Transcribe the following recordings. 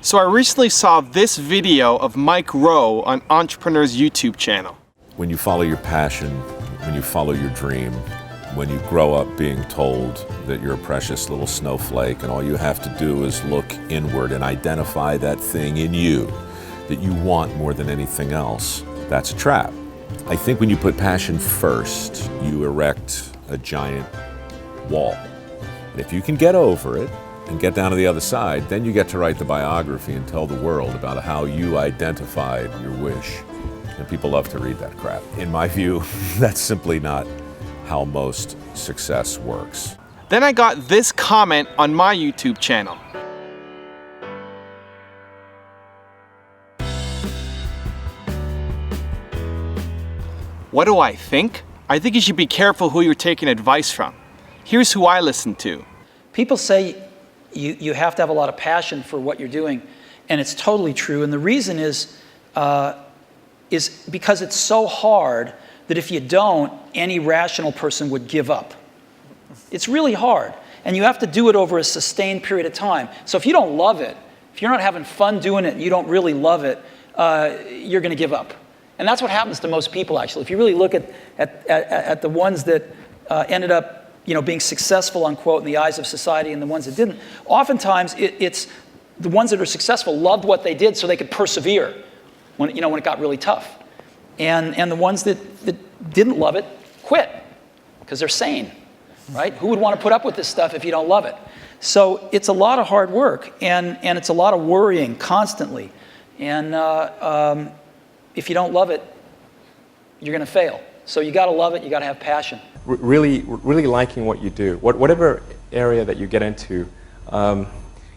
So I recently saw this video of Mike Rowe on Entrepreneur's YouTube channel. When you follow your passion, when you follow your dream, when you grow up being told that you're a precious little snowflake and all you have to do is look inward and identify that thing in you that you want more than anything else, that's a trap. I think when you put passion first, you erect a giant wall. And if you can get over it and get down to the other side, then you get to write the biography and tell the world about how you identified your wish. And people love to read that crap. In my view, that's simply not how most success works. Then I got this comment on my YouTube channel. What do I think? I think you should be careful who you're taking advice from. Here's who I listen to. People say you have to have a lot of passion for what you're doing, and it's totally true. And the reason is because it's so hard that if you don't, any rational person would give up. It's really hard, and you have to do it over a sustained period of time. So if you don't love it, if you're not having fun doing it and you don't really love it, you're going to give up. And that's what happens to most people, actually. If you really look at the ones that ended up being successful, unquote, in the eyes of society and the ones that didn't, oftentimes it's the ones that are successful loved what they did so they could persevere when it got really tough. And the ones that didn't love it quit because they're sane, right? Who would want to put up with this stuff if you don't love it? So it's a lot of hard work, and it's a lot of worrying constantly. And if you don't love it, you're going to fail. So you got to love it. You got to have passion. Really liking what you do, whatever area that you get into.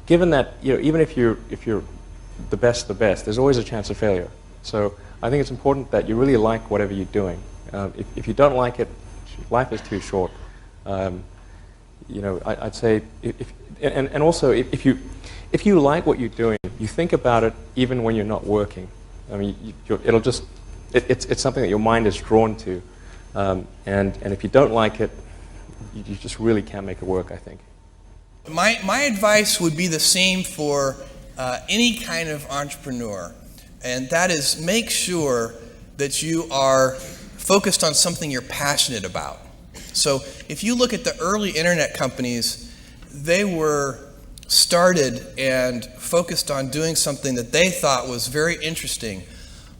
Given that even if you're the best, there's always a chance of failure. So I think it's important that you really like whatever you're doing. If you don't like it, life is too short. I'd say and also if you like what you're doing, you think about it even when you're not working. I mean, it's something that your mind is drawn to, and if you don't like it, you just really can't make it work, I think. My advice would be the same for any kind of entrepreneur, and that is make sure that you are focused on something you're passionate about. So if you look at the early internet companies, they were started and focused on doing something that they thought was very interesting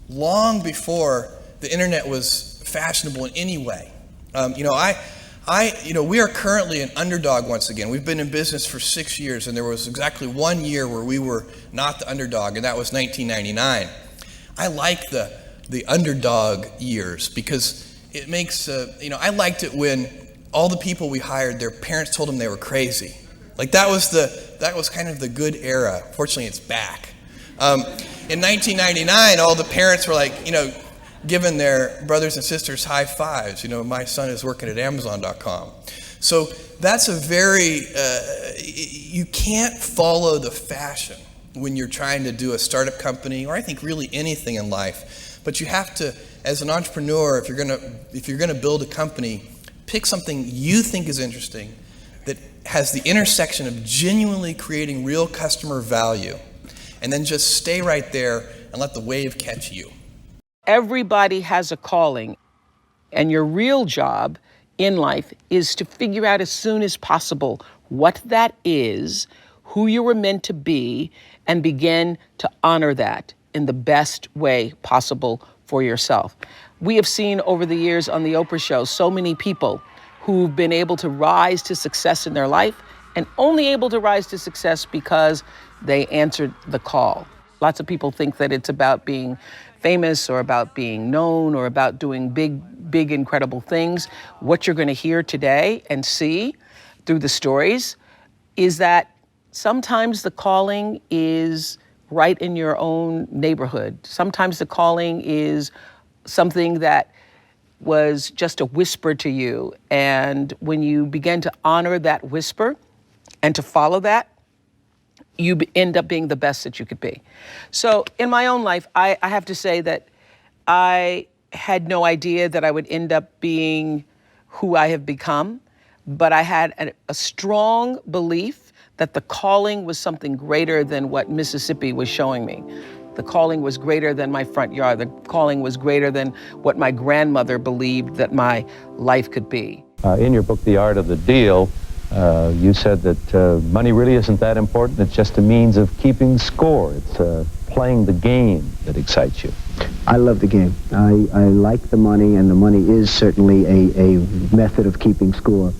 long before the internet was fashionable in any way. We are currently an underdog once again. We've been in business for 6 years, and there was exactly 1 year where we were not the underdog, and that was 1999. I like the underdog years because it makes, I liked it when all the people we hired, their parents told them they were crazy. Like that was kind of the good era. Fortunately, it's back. In 1999, all the parents were like, giving their brothers and sisters high fives. My son is working at Amazon.com. So that's a very, you can't follow the fashion when you're trying to do a startup company, or I think really anything in life. But you have to, as an entrepreneur, if you're gonna build a company, pick something you think is interesting that has the intersection of genuinely creating real customer value, and then just stay right there and let the wave catch you. Everybody has a calling, and your real job in life is to figure out as soon as possible what that is, who you were meant to be, and begin to honor that in the best way possible for yourself. We have seen over the years on the Oprah Show so many people who've been able to rise to success in their life, and only able to rise to success because they answered the call. Lots of people think that it's about being famous or about being known or about doing big, incredible things. What you're going to hear today and see through the stories is that sometimes the calling is right in your own neighborhood. Sometimes the calling is something that was just a whisper to you. And when you begin to honor that whisper and to follow that, you end up being the best that you could be. So in my own life, I have to say that I had no idea that I would end up being who I have become, but I had a strong belief that the calling was something greater than what Mississippi was showing me. The calling was greater than my front yard. The calling was greater than what my grandmother believed that my life could be. In your book, The Art of the Deal, you said that money really isn't that important. It's just a means of keeping score. It's playing the game that excites you. I love the game. I like the money, and the money is certainly a method of keeping score.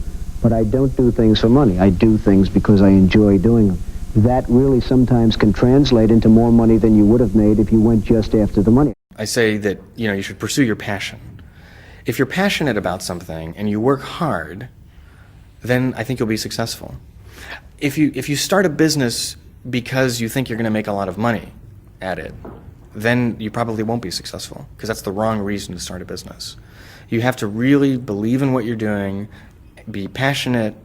But I don't do things for money. I do things because I enjoy doing them. That really sometimes can translate into more money than you would have made if you went just after the money. I say that, you should pursue your passion. If you're passionate about something and you work hard, then I think you'll be successful. If you start a business because you think you're going to make a lot of money at it, then you probably won't be successful, because that's the wrong reason to start a business. You have to really believe in what you're doing, be passionate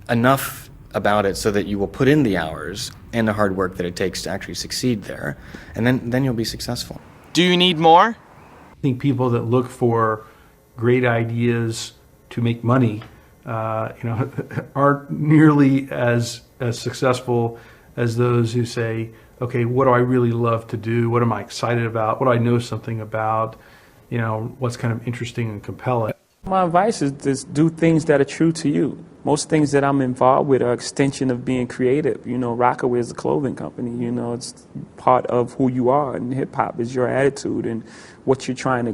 enough about it so that you will put in the hours and the hard work that it takes to actually succeed there, and then you'll be successful. Do you need more? I think people that look for great ideas to make money, aren't nearly as successful as those who say, okay, what do I really love to do? What am I excited about? What do I know something about? What's kind of interesting and compelling? My advice is just do things that are true to you. Most things that I'm involved with are extension of being creative. Rockaway is a clothing company. It's part of who you are, and hip-hop is your attitude and what you're trying to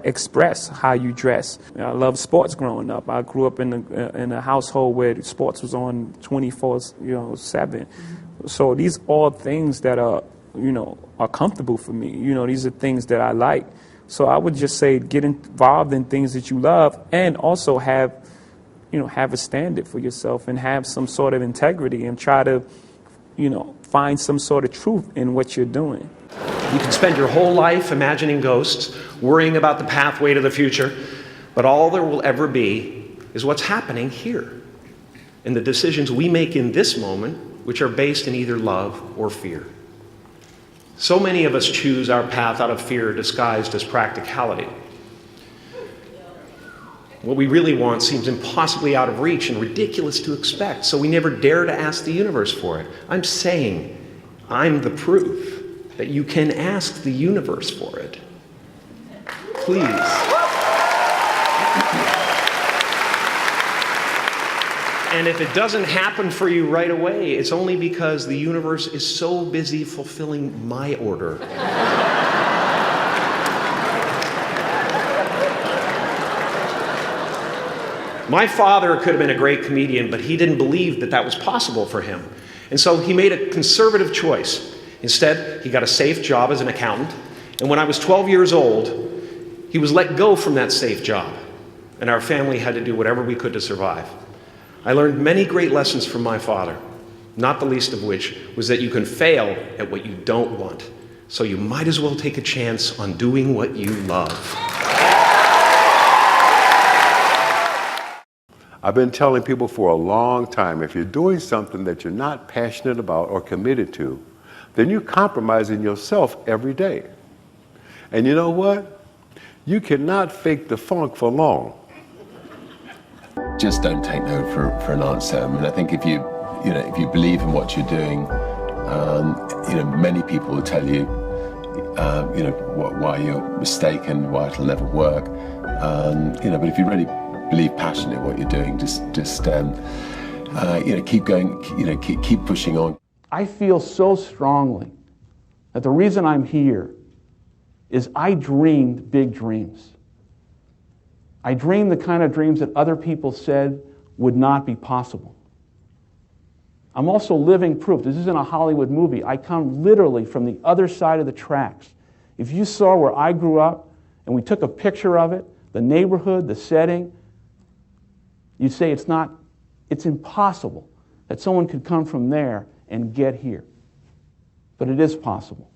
express, how you dress. I love sports growing up. I grew up in a household where sports was on 24/7. So these are all things that are comfortable for me. These are things that I like. So I would just say get involved in things that you love, and also have a standard for yourself and have some sort of integrity, and try to, find some sort of truth in what you're doing. You can spend your whole life imagining ghosts, worrying about the pathway to the future, but all there will ever be is what's happening here, and the decisions we make in this moment, which are based in either love or fear. So many of us choose our path out of fear disguised as practicality. What we really want seems impossibly out of reach and ridiculous to expect, so we never dare to ask the universe for it. I'm saying I'm the proof that you can ask the universe for it. Please. And if it doesn't happen for you right away, it's only because the universe is so busy fulfilling my order. My father could have been a great comedian, but he didn't believe that that was possible for him. And so he made a conservative choice. Instead, he got a safe job as an accountant. And when I was 12 years old, he was let go from that safe job. And our family had to do whatever we could to survive. I learned many great lessons from my father, not the least of which was that you can fail at what you don't want. So you might as well take a chance on doing what you love. I've been telling people for a long time, if you're doing something that you're not passionate about or committed to, then you're compromising yourself every day. And you know what? You cannot fake the funk for long. Just don't take no for an answer. I mean, I think if you believe in what you're doing, many people will tell you, why you're mistaken, why it'll never work. But if you really believe passionately in what you're doing, just keep going, keep pushing on. I feel so strongly that the reason I'm here is I dreamed big dreams. I dreamed the kind of dreams that other people said would not be possible. I'm also living proof. This isn't a Hollywood movie. I come literally from the other side of the tracks. If you saw where I grew up and we took a picture of it, the neighborhood, the setting, you'd say it's impossible that someone could come from there and get here. But it is possible.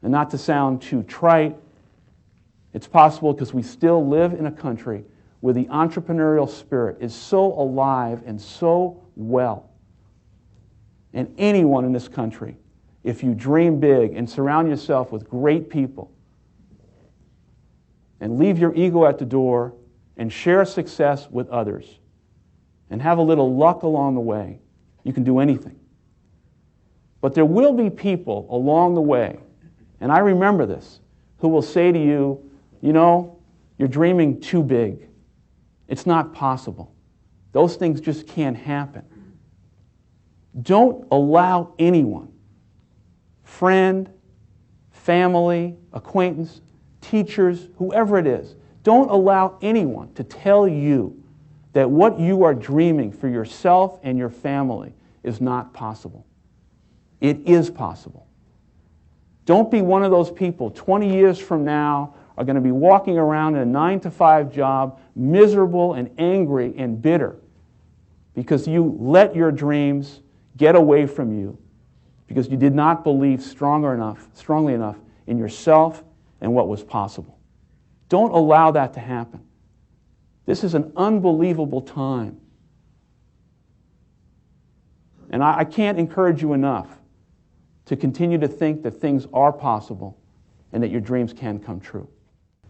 And not to sound too trite, it's possible because we still live in a country where the entrepreneurial spirit is so alive and so well. And anyone in this country, if you dream big and surround yourself with great people and leave your ego at the door and share success with others and have a little luck along the way, You can do anything. But there will be people along the way, and I remember this, who will say to you, you know, you're dreaming too big. It's not possible. Those things just can't happen. Don't allow anyone, friend, family, acquaintance, teachers, whoever it is, don't allow anyone to tell you that what you are dreaming for yourself and your family is not possible. It is possible. Don't be one of those people 20 years from now are going to be walking around in a 9-to-5 job, miserable and angry and bitter because you let your dreams get away from you because you did not believe strongly enough in yourself and what was possible. Don't allow that to happen. This is an unbelievable time. And I can't encourage you enough to continue to think that things are possible and that your dreams can come true.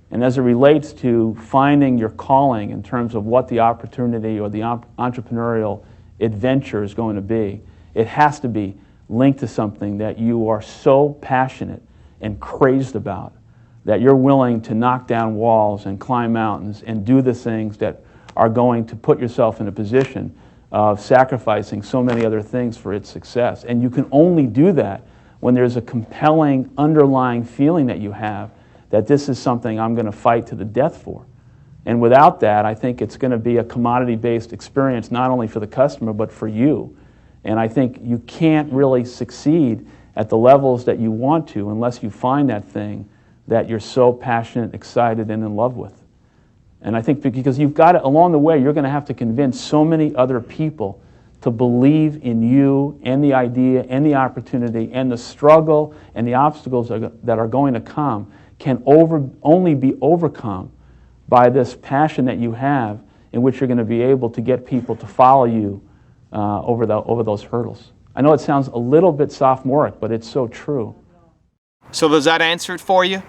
And as it relates to finding your calling in terms of what the opportunity or the entrepreneurial adventure is going to be, it has to be linked to something that you are so passionate and crazed about that you're willing to knock down walls and climb mountains and do the things that are going to put yourself in a position of sacrificing so many other things for its success. And you can only do that when there's a compelling underlying feeling that you have that this is something I'm going to fight to the death for. And without that, I think it's going to be a commodity-based experience not only for the customer but for you. And I think you can't really succeed at the levels that you want to unless you find that thing that you're so passionate, excited, and in love with. And I think because you've got to, along the way, you're going to have to convince so many other people to believe in you and the idea and the opportunity and the struggle and the obstacles that are going to come can only be overcome by this passion that you have in which you're going to be able to get people to follow you over those hurdles. I know it sounds a little bit sophomoric, but it's so true. So does that answer it for you?